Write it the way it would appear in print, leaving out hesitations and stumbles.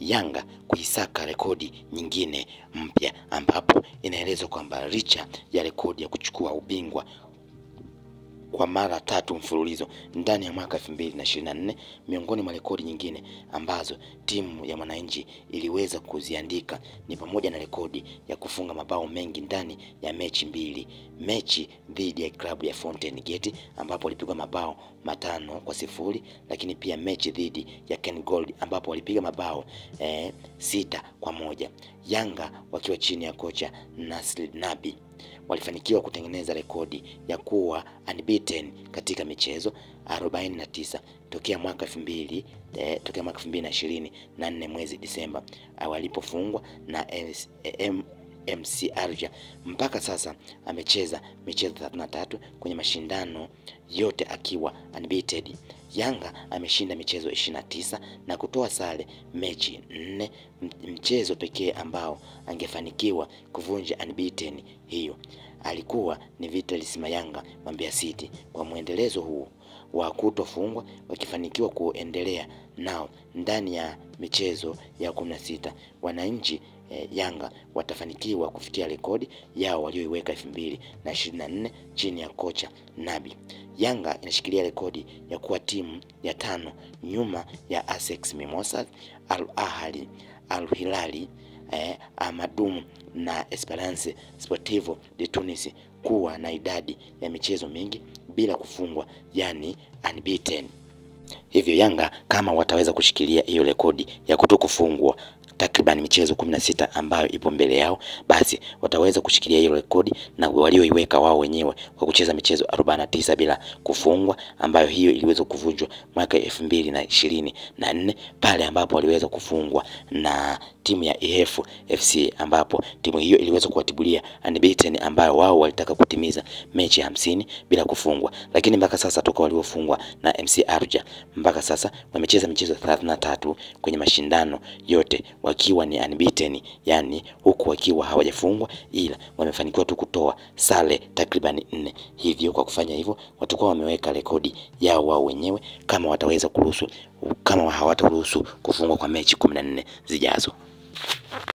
Yanga kuisaka rekodi nyingine mpya, ambapo inaelezwa kwamba licha ya rekodi ya kuchukua ubingwa kwa mara 3 mfululizo ndani ya mwaka 2024, miongoni mwa rekodi nyingine ambazo timu ya Mwananchi iliweza kuziandika ni pamoja na rekodi ya kufunga mabao mengi ndani ya mechi 2, mechi dhidi ya klabu ya Fountain Gate ambapo walipigwa mabao 5-0, lakini pia mechi dhidi ya Ken Gold ambapo walipiga mabao 6-1. Yanga wakiwa chini ya kocha Nasri Nabi walifanikiwa kutengeneza rekodi ya kuwa unbeaten katika michezo 49 tokea mwaka 2024 mwezi Disemba walipofungwa na MC Alger. Mpaka sasa amecheza michezo 33 kwenye mashindano yote akiwa unbeaten. Yanga ameshinda michezo 29 na kutoa sare mechi 4. Mchezo pekee ambao angefanikiwa kuvunja unbeaten hiyo alikuwa ni Vitalis Mayanga wa Mbeya City. Kwa muendelezo huu wa kutofungwa, wakifanikiwa kuendelea nao ndani ya michezo ya 16, Wananchi Yanga watafanikiwa kufikia rekodi yao walioiweka 2024 chini ya kocha Nabi. Yanga inashikilia rekodi ya kuwa timu ya 5 nyuma ya ASEC Mimosas, Al Ahly, Al Hilali, Amadou na Esperance Sportivo de Tunis kuwa na idadi ya michezo mingi bila kufungwa, yani unbeaten. Hivyo Yanga kama wataweza kushikilia hiyo rekodi ya kutokufungwa takriban michezo 16 ambayo ipo mbele yao, basi wataweza kushikilia hiyo rekodi na walioiweka wao wenyewe kwa kucheza michezo 49 bila kufungwa, ambayo hiyo iliweza kuvunjwa mwaka 2024 pale ambapo waliweza kufungwa na timu ya EF FC, ambapo timu hiyo iliweza kuwatibulia unbeaten ambayo wao walitaka kutimiza mechi 50 bila kufungwa. Lakini mpaka sasa toka waliofungwa na MC Alger mpaka sasa wamecheza michezo 33 kwenye mashindano yote wakiwa ni unbeaten, yani huku wakiwa hawajafungwa, ila wamefanikiwa tu kutoa sare takriban 4. Hivyo kwa kufanya hivyo watakuwa wameweka rekodi yao wao wenyewe kama wataweza kuruhusu, kama hawataruhusu kufungwa kwa mechi 14 zijazo.